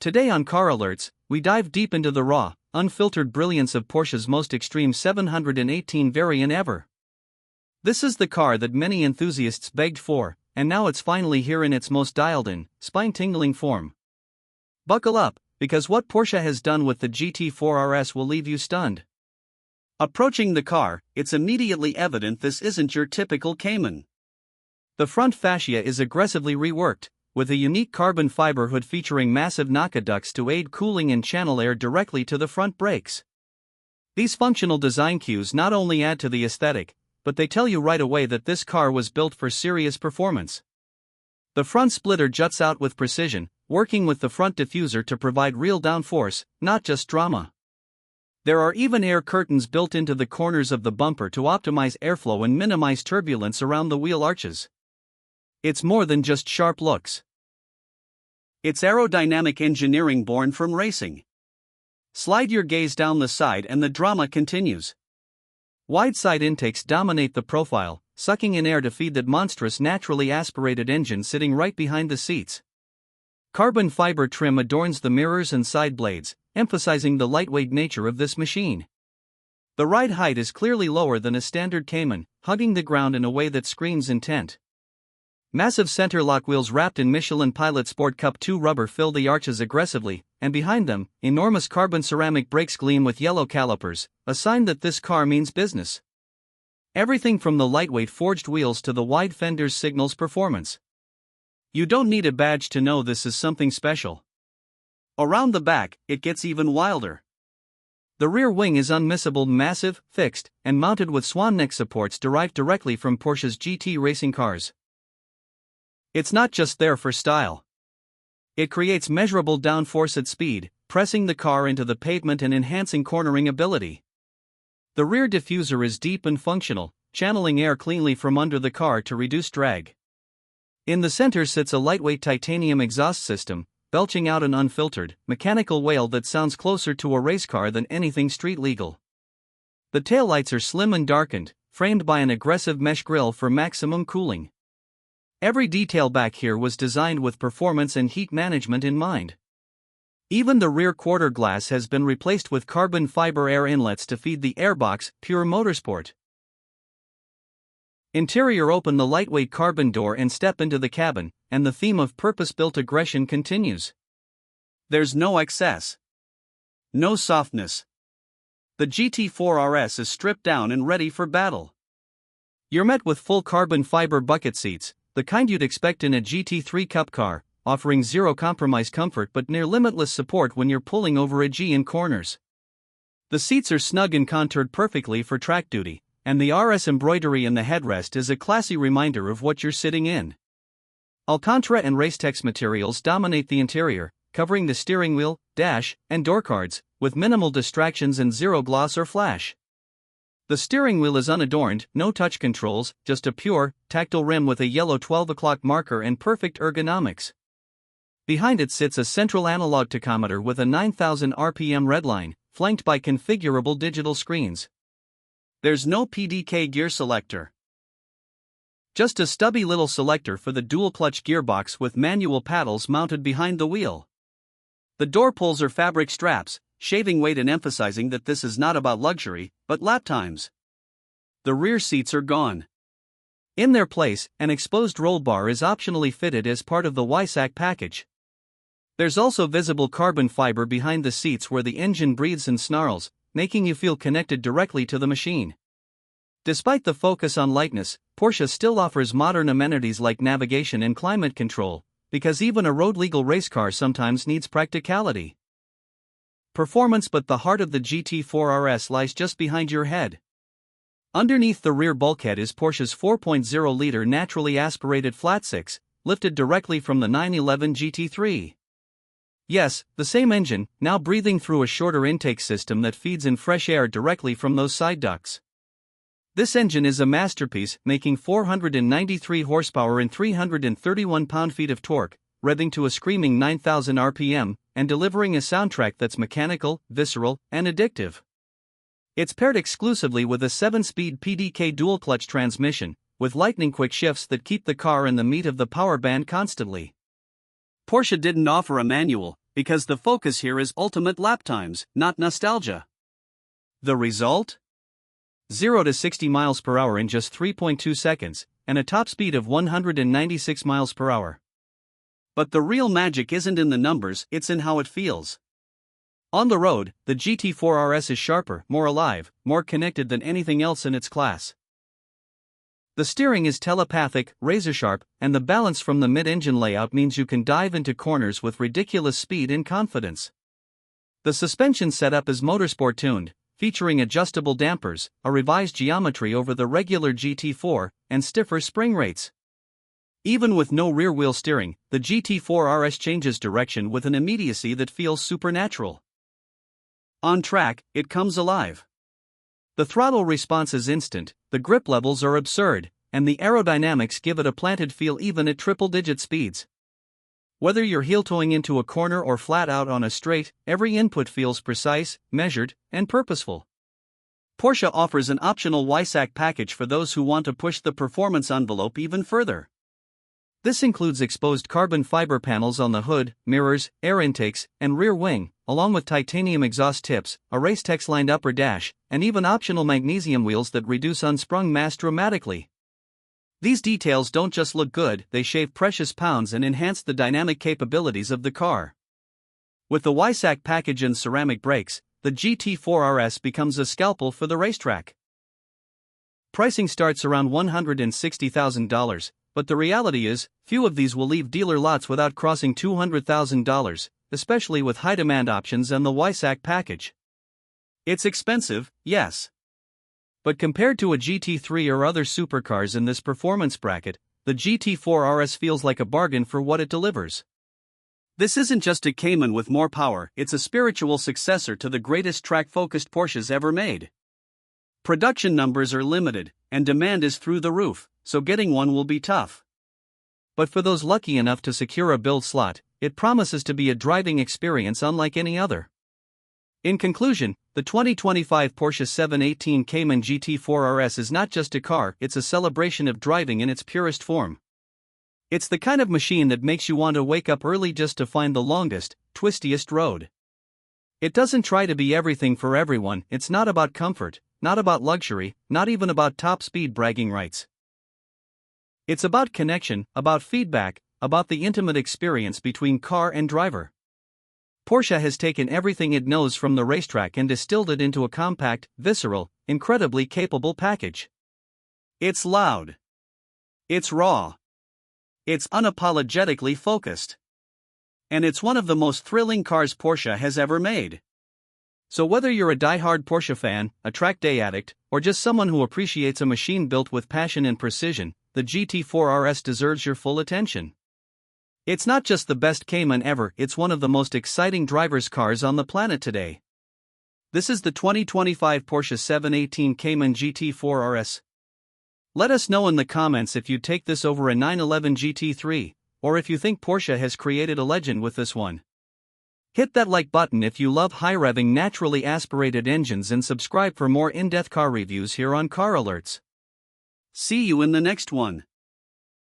Today on Car Alerts, we dive deep into the raw, unfiltered brilliance of Porsche's most extreme 718 variant ever. This is the car that many enthusiasts begged for, and now it's finally here in its most dialed-in, spine-tingling form. Buckle up, because what Porsche has done with the GT4 RS will leave you stunned. Approaching the car, it's immediately evident this isn't your typical Cayman. The front fascia is aggressively reworked, with a unique carbon fiber hood featuring massive NACA ducts to aid cooling and channel air directly to the front brakes. These functional design cues not only add to the aesthetic, but they tell you right away that this car was built for serious performance. The front splitter juts out with precision, working with the front diffuser to provide real downforce, not just drama. There are even air curtains built into the corners of the bumper to optimize airflow and minimize turbulence around the wheel arches. It's more than just sharp looks. It's aerodynamic engineering born from racing. Slide your gaze down the side and the drama continues. Wide side intakes dominate the profile, sucking in air to feed that monstrous naturally aspirated engine sitting right behind the seats. Carbon fiber trim adorns the mirrors and side blades, emphasizing the lightweight nature of this machine. The ride height is clearly lower than a standard Cayman, hugging the ground in a way that screams intent. Massive center lock wheels wrapped in Michelin Pilot Sport Cup 2 rubber fill the arches aggressively, and behind them, enormous carbon ceramic brakes gleam with yellow calipers, a sign that this car means business. Everything from the lightweight forged wheels to the wide fenders signals performance. You don't need a badge to know this is something special. Around the back, it gets even wilder. The rear wing is unmissable, massive, fixed, and mounted with swan-neck supports derived directly from Porsche's GT racing cars. It's not just there for style. It creates measurable downforce at speed, pressing the car into the pavement and enhancing cornering ability. The rear diffuser is deep and functional, channeling air cleanly from under the car to reduce drag. In the center sits a lightweight titanium exhaust system, belching out an unfiltered, mechanical wail that sounds closer to a race car than anything street legal. The taillights are slim and darkened, framed by an aggressive mesh grille for maximum cooling. Every detail back here was designed with performance and heat management in mind. Even the rear quarter glass has been replaced with carbon fiber air inlets to feed the airbox, pure Motorsport. Interior: open the lightweight carbon door and step into the cabin, and the theme of purpose-built aggression continues. There's no excess. No softness. The GT4 RS is stripped down and ready for battle. You're met with full carbon fiber bucket seats, the kind you'd expect in a GT3 Cup car, offering zero-compromise comfort but near-limitless support when you're pulling over a G in corners. The seats are snug and contoured perfectly for track duty, and the RS embroidery in the headrest is a classy reminder of what you're sitting in. Alcantara and Racetex materials dominate the interior, covering the steering wheel, dash, and door cards, with minimal distractions and zero gloss or flash. The steering wheel is unadorned, no touch controls, just a pure, tactile rim with a yellow 12 o'clock marker and perfect ergonomics. Behind it sits a central analog tachometer with a 9,000 RPM redline, flanked by configurable digital screens. There's no PDK gear selector. Just a stubby little selector for the dual-clutch gearbox with manual paddles mounted behind the wheel. The door pulls are fabric straps, shaving weight and emphasizing that this is not about luxury, but lap times. The rear seats are gone. In their place, an exposed roll bar is optionally fitted as part of the Weissach package. There's also visible carbon fiber behind the seats where the engine breathes and snarls, making you feel connected directly to the machine. Despite the focus on lightness, Porsche still offers modern amenities like navigation and climate control, because even a road-legal race car sometimes needs practicality. Performance: but the heart of the GT4 RS lies just behind your head. Underneath the rear bulkhead is Porsche's 4.0-liter naturally aspirated flat-six, lifted directly from the 911 GT3. Yes, the same engine, now breathing through a shorter intake system that feeds in fresh air directly from those side ducts. This engine is a masterpiece, making 493 horsepower and 331 pound-feet of torque, revving to a screaming 9,000 RPM, and delivering a soundtrack that's mechanical, visceral, and addictive. It's paired exclusively with a 7-speed PDK dual-clutch transmission, with lightning-quick shifts that keep the car in the meat of the power band constantly. Porsche didn't offer a manual, because the focus here is ultimate lap times, not nostalgia. The result? 0 to 60 miles per hour in just 3.2 seconds, and a top speed of 196 miles per hour. But the real magic isn't in the numbers, it's in how it feels. On the road, the GT4 RS is sharper, more alive, more connected than anything else in its class. The steering is telepathic, razor-sharp, and the balance from the mid-engine layout means you can dive into corners with ridiculous speed and confidence. The suspension setup is Motorsport tuned, featuring adjustable dampers, a revised geometry over the regular GT4, and stiffer spring rates. Even with no rear-wheel steering, the GT4 RS changes direction with an immediacy that feels supernatural. On track, it comes alive. The throttle response is instant, the grip levels are absurd, and the aerodynamics give it a planted feel even at triple-digit speeds. Whether you're heel-toeing into a corner or flat out on a straight, every input feels precise, measured, and purposeful. Porsche offers an optional Weissach package for those who want to push the performance envelope even further. This includes exposed carbon fiber panels on the hood, mirrors, air intakes, and rear wing, along with titanium exhaust tips, a race-text-lined upper dash, and even optional magnesium wheels that reduce unsprung mass dramatically. These details don't just look good, they shave precious pounds and enhance the dynamic capabilities of the car. With the Weissach package and ceramic brakes, the GT4 RS becomes a scalpel for the racetrack. Pricing starts around $160,000, but the reality is, few of these will leave dealer lots without crossing $200,000, especially with high-demand options and the Weissach package. It's expensive, yes. But compared to a GT3 or other supercars in this performance bracket, the GT4 RS feels like a bargain for what it delivers. This isn't just a Cayman with more power, it's a spiritual successor to the greatest track-focused Porsches ever made. Production numbers are limited, and demand is through the roof, so getting one will be tough. But for those lucky enough to secure a build slot, it promises to be a driving experience unlike any other. In conclusion, the 2025 Porsche 718 Cayman GT4 RS is not just a car, it's a celebration of driving in its purest form. It's the kind of machine that makes you want to wake up early just to find the longest, twistiest road. It doesn't try to be everything for everyone, it's not about comfort, not about luxury, not even about top speed bragging rights. It's about connection, about feedback, about the intimate experience between car and driver. Porsche has taken everything it knows from the racetrack and distilled it into a compact, visceral, incredibly capable package. It's loud. It's raw. It's unapologetically focused. And it's one of the most thrilling cars Porsche has ever made. So whether you're a die-hard Porsche fan, a track day addict, or just someone who appreciates a machine built with passion and precision, the GT4 RS deserves your full attention. It's not just the best Cayman ever, it's one of the most exciting driver's cars on the planet today. This is the 2025 Porsche 718 Cayman GT4 RS. Let us know in the comments if you'd take this over a 911 GT3, or if you think Porsche has created a legend with this one. Hit that like button if you love high-revving naturally aspirated engines and subscribe for more in-depth car reviews here on Car Alerts. See you in the next one.